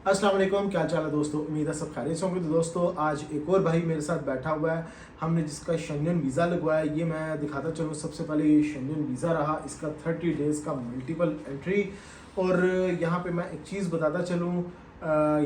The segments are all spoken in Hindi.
अस्सलाम वालेकुम, क्या चाल है दोस्तों। उम्मीद है सब खैरियत से होंगे। तो दोस्तों आज एक और भाई मेरे साथ बैठा हुआ है, हमने जिसका शेंगन वीज़ा लगवाया है। ये मैं दिखाता चलूँ। सबसे पहले ये शेंगन वीज़ा रहा, इसका 30 डेज़ का मल्टीपल एंट्री। और यहाँ पे मैं एक चीज़ बताता चलूँ,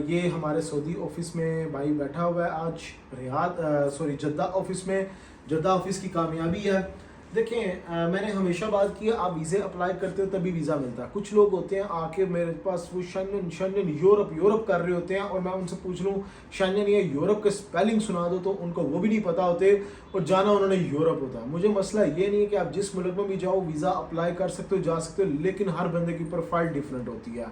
ये हमारे सऊदी ऑफिस में भाई बैठा हुआ है आज, जद्दा ऑफिस में। जद्दा ऑफिस की कामयाबी है। देखें, मैंने हमेशा बात की है, आप वीज़े अप्लाई करते हो तभी वीज़ा मिलता है। कुछ लोग होते हैं आके मेरे पास वो शेंगन यूरोप कर रहे होते हैं, और मैं उनसे पूछ लूँ शेंगन या यूरोप के स्पेलिंग सुना दो तो उनको वो भी नहीं पता होते, और जाना उन्होंने यूरोप होता है। मुझे मसला ये नहीं है कि आप जिस मुल्क में भी जाओ वीज़ा अप्लाई कर सकते हो, जा सकते हो, लेकिन हर बंदे की प्रोफाइल डिफरेंट होती है।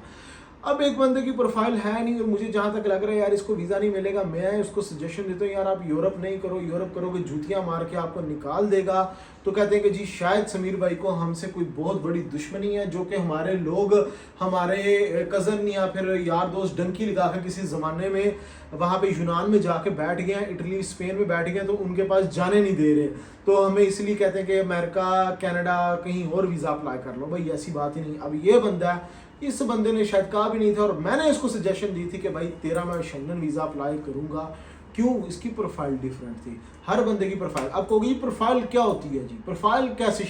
अब एक बंदे की प्रोफाइल है नहीं, और मुझे जहाँ तक लग रहा है यार इसको वीज़ा नहीं मिलेगा, मैं उसको सजेशन देता हूँ यार आप यूरोप नहीं करो, यूरोप करोगे जूतियाँ मार के आपको निकाल देगा। तो कहते हैं कि जी शायद समीर भाई को हमसे कोई बहुत बड़ी दुश्मनी है, जो कि हमारे लोग, हमारे कज़न या फिर यार दोस्त डंकी लगा कर किसी ज़माने में वहाँ पे यूनान में जाके बैठ गए हैं, इटली स्पेन में बैठ गए, तो उनके पास जाने नहीं दे रहे। तो हमें इसलिए कहते हैं कि अमेरिका कनाडा कहीं और वीज़ा अप्लाई कर लो। भाई ऐसी बात ही नहीं। अब ये बंदा है, इस बंदे ने शायद कहा भी नहीं था, और मैंने इसको सजेशन दी थी कि भाई तेरा मैं शेंगन वीज़ा अप्लाई करूँगा। क्यों? इसकी प्रोफाइल डिफरेंट थी। हर बंदे की प्रोफाइल, अब कहोगे प्रोफाइल क्या होती है जी, प्रोफाइल कैसे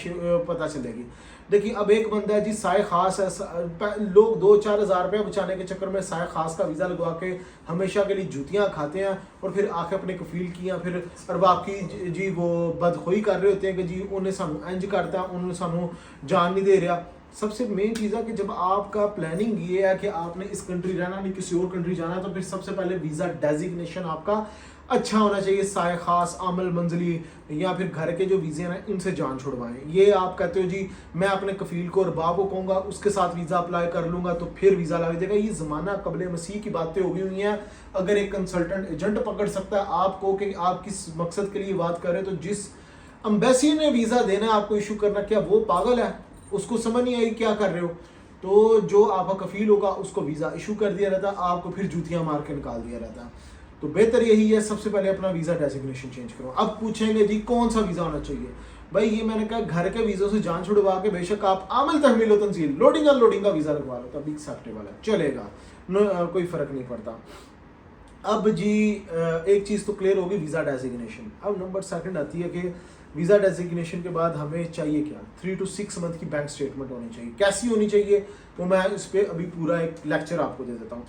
पता चलेगी। देखिए अब एक बंदा है जी साय खास है, लोग 2-4 हज़ार रुपये बचाने के चक्कर में साय खास का वीज़ा लगवा के हमेशा के लिए जूतियाँ खाते हैं, और फिर आके अपने कफील की या फिर अरबाब की जी वो बदखोई कर रहे होते हैं कि जी उन्हें सानू इंज करता है, उन्हें सानू जान नहीं दे रहा। सबसे मेन चीज़ है कि जब आपका प्लानिंग ये है कि आपने इस कंट्री रहना नहीं किसी और कंट्री जाना है, तो फिर सबसे पहले वीज़ा डेजिग्नेशन आपका अच्छा होना चाहिए। साय खास, आमल मंजली या फिर घर के जो वीज़े हैं इनसे जान छुड़वाएं। ये आप कहते हो जी मैं अपने कफील को और बाप को कहूँगा उसके साथ वीज़ा अप्लाई कर लूँगा तो फिर वीज़ा लग जाएगा। ये ज़माना कबले मसीह की बातें हो गई हुई हैं। अगर एक कंसल्टेंट एजेंट पकड़ सकता है आपको कि आप किस मकसद के लिए बात कर रहे हो, तो जिस अम्बेसी ने वीज़ा देना है आपको इशू करना, क्या वो पागल है? उसको समझ नहीं आई क्या कर रहे हो। तो जो आपका कफील होगा उसको वीज़ा इशू कर दिया रहता, आपको फिर जूतियां मार के निकाल दिया रहता। तो बेहतर यही है सबसे पहले अपना वीज़ा डेजिग्नेशन चेंज करो। अब पूछेंगे जी कौन सा वीज़ा होना चाहिए। भाई ये मैंने कहा घर के वीज़ों से जान छुड़वा के बेशक आप आमिल तहमील तंजील लोडिंग अनलोडिंग का वीज़ा लगवा लो तब एक्सेप्टेबल है, चलेगा, कोई फ़र्क नहीं पड़ता। अब जी एक चीज़ तो क्लियर होगी वीज़ा डेजिग्नेशन। अब नंबर सेकंड आती है कि वीज़ा डेजिग्नेशन के बाद हमें चाहिए क्या, 3 to 6 मंथ की बैंक स्टेटमेंट होनी चाहिए। कैसी होनी चाहिए वो मैं इस पर अभी पूरा एक लेक्चर आपको दे देता हूँ,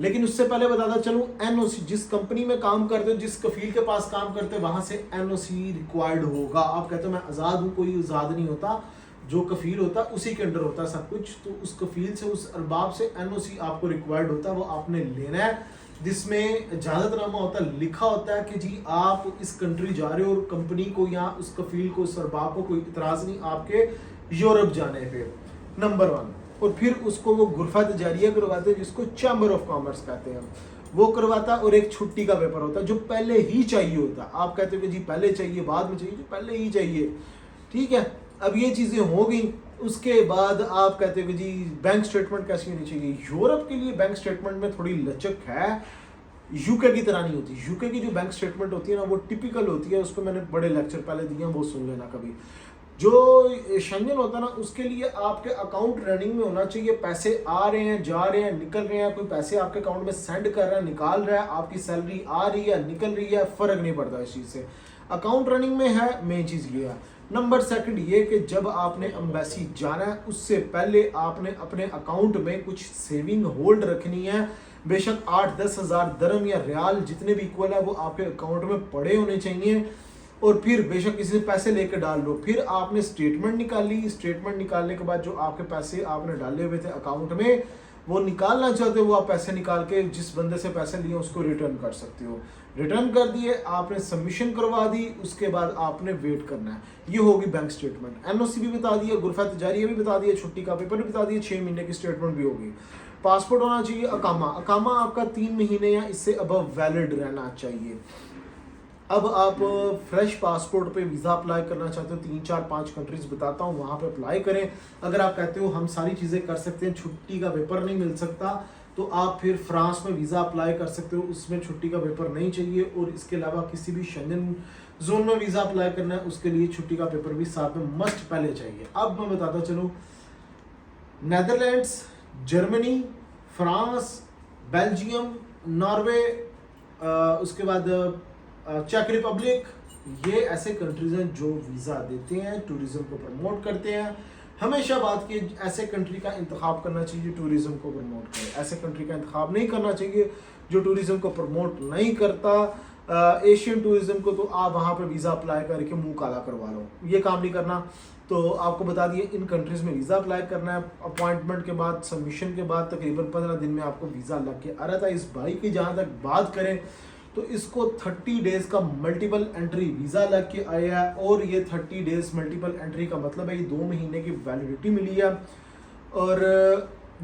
लेकिन उससे पहले बताता चलूँ एनओसी, जिस कंपनी में काम करते हो, जिस कफील के पास काम करते हो, वहाँ से एनओसी रिक्वायर्ड होगा। आप कहते हो मैं आज़ाद हूँ, कोई आज़ाद नहीं होता, जो कफील होता है उसी के अंडर होता है सब कुछ। तो उस कफील से, उस अरबाब से एनओसी आपको रिक्वायर्ड होता है, वो आपने लेना है, जिसमें इजाज़तनामा होता है, लिखा होता है कि जी आप इस कंट्री जा रहे हो और कंपनी को या उस कफील को, उस अरबाब को कोई इतराज़ नहीं आपके यूरोप जाने पे, नंबर 1। और फिर उसको वो गुरफा तजारिया करवाते हैं, जिसको चैम्बर ऑफ कॉमर्स कहते हैं, वो करवाता है। और एक छुट्टी का पेपर होता है जो पहले ही चाहिए होता है। आप कहते हो कि जी पहले चाहिए बाद में चाहिए, जो पहले ही चाहिए, ठीक है। अब ये चीज़ें हो गई, उसके बाद आप कहते हो कि जी बैंक स्टेटमेंट कैसी होनी चाहिए। यूरोप के लिए बैंक स्टेटमेंट में थोड़ी लचक है, यूके की तरह नहीं होती। यूके की जो बैंक स्टेटमेंट होती है ना वो टिपिकल होती है, उसको मैंने बड़े लेक्चर पहले दिए हैं, वो सुन लेना कभी। जो शेंगन होता है ना उसके लिए आपके अकाउंट रनिंग में होना चाहिए, पैसे आ रहे हैं, जा रहे हैं, निकल रहे हैं, कोई पैसे आपके अकाउंट में सेंड कर रहा है, निकाल रहा है, आपकी सैलरी आ रही है, निकल रही है, फ़र्क नहीं पड़ता इस चीज़ से। अकाउंट रनिंग में है, मेन चीज़ ये है। नंबर सेकंड ये कि जब आपने एम्बेसी जाना है उससे पहले आपने अपने अकाउंट में कुछ सेविंग होल्ड रखनी है। बेशक 8-10 हज़ार दरम या रियाल जितने भी इक्वल है वो आपके अकाउंट में पड़े होने चाहिए। और फिर बेशक किसी से पैसे लेकर डाल लो। फिर आपने स्टेटमेंट निकाली, स्टेटमेंट निकालने के बाद जो आपके पैसे आपने डाले हुए थे अकाउंट में, वो निकालना चाहते हो वो आप पैसे निकाल के जिस बंदे से पैसे लिए उसको रिटर्न कर सकते हो। रिटर्न कर दिए, आपने सबमिशन करवा दी, उसके बाद आपने वेट करना है। ये होगी बैंक स्टेटमेंट। एनओसी भी बता दिया, गुरफा तजारिया भी बता दिया, छुट्टी का पेपर भी बता दिया, 6 महीने की स्टेटमेंट भी होगी। पासपोर्ट होना चाहिए, अकामा, अकामा आपका 3 महीने या इससे अबव वैलिड रहना चाहिए। अब आप फ्रेश पासपोर्ट पे वीज़ा अप्लाई करना चाहते हो, 3-4-5 कंट्रीज बताता हूँ, वहाँ पे अप्लाई करें। अगर आप कहते हो हम सारी चीज़ें कर सकते हैं, छुट्टी का पेपर नहीं मिल सकता, तो आप फिर फ्रांस में वीज़ा अप्लाई कर सकते हो, उसमें छुट्टी का पेपर नहीं चाहिए। और इसके अलावा किसी भी शेंगन जोन में वीज़ा अप्लाई करना है उसके लिए छुट्टी का पेपर भी साथ में मस्ट पहले चाहिए। अब मैं बताता चलूँ, Netherlands, Germany, France, Belgium, Norway, उसके बाद चेक रिपब्लिक, ये ऐसे कंट्रीज हैं जो वीज़ा देते हैं, टूरिज्म को प्रमोट करते हैं। हमेशा बात की ऐसे कंट्री का इंतखाब करना चाहिए टूरिज्म को प्रमोट करे, ऐसे कंट्री का इंतखाब नहीं करना चाहिए जो टूरिज्म को प्रमोट नहीं करता। एशियन टूरिज्म को तो आप वहाँ पे वीज़ा अप्लाई करके मुंह काला करवा लो, ये काम नहीं करना। तो आपको बता दिए इन कंट्रीज़ में वीज़ा अप्लाई करना है, अपॉइंटमेंट के बाद, सबमिशन के बाद तकरीबन 15 दिन में आपको वीज़ा लग के आ रहा था। इस भाई की जहाँ तक बात करें तो इसको 30 डेज़ का मल्टीपल एंट्री वीज़ा लग के आया है, और ये 30 डेज़ मल्टीपल एंट्री का मतलब है ये 2 महीने की वैलिडिटी मिली है, और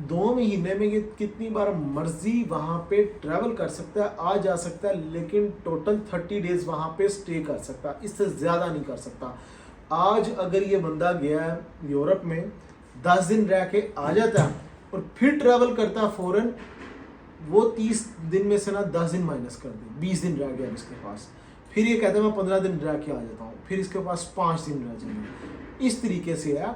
2 महीने में ये कितनी बार मर्जी वहाँ पे ट्रैवल कर सकता है, आ जा सकता है, लेकिन टोटल 30 डेज़ वहाँ पे स्टे कर सकता है, इससे ज़्यादा नहीं कर सकता। आज अगर ये बंदा गया है यूरोप में, 10 दिन रह के आ जाता है और फिर ट्रैवल करता है फॉरेन, वो 30 दिन में से ना 10 दिन माइनस कर दे, 20 दिन रह गया इसके पास, फिर ये कहता है मैं 15 दिन रह के आ जाता हूँ, फिर इसके पास 5 दिन रह जाएंगे। इस तरीके से है,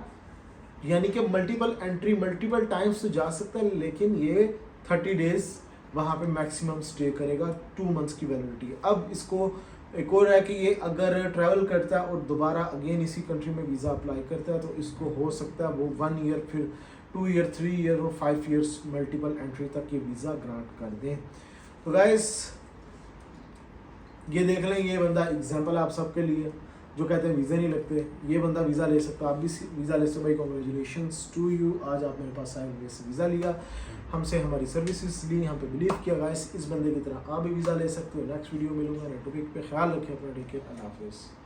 यानी कि मल्टीपल एंट्री मल्टीपल टाइम्स तो जा सकता है, लेकिन ये 30 डेज़ वहाँ पे मैक्सिमम स्टे करेगा, 2 मंथ्स की वैलिडिटी है। अब इसको एक और है कि ये अगर ट्रैवल करता है और दोबारा अगेन इसी कंट्री में वीज़ा अप्लाई करता है तो इसको हो सकता है वो 1 ईयर, फिर 2 ईयर, 3 ईयर और 5 ईयर्स मल्टीपल एंट्री तक ये वीज़ा ग्रांट कर दें। तो गाइस ये देख लें, ये बंदा एग्जांपल आप सबके लिए जो कहते हैं वीज़ा नहीं लगते, ये बंदा वीज़ा ले सकता, आप भी वीज़ा ले सकते भाई। कॉन्ग्रेचुलेशन्स टू यू, आज आप मेरे पास आए, वीज़ा लिया, हमसे हमारी सर्विसेज ली, यहाँ पे बिलीव किया। गाइस इस बंदे की तरह आप भी वीज़ा ले सकते हो। नेक्स्ट वीडियो मिलूंगा, नेट टॉपिक पे ख्याल रखें अपना, टेक केयर, अल्लाह हाफिज़।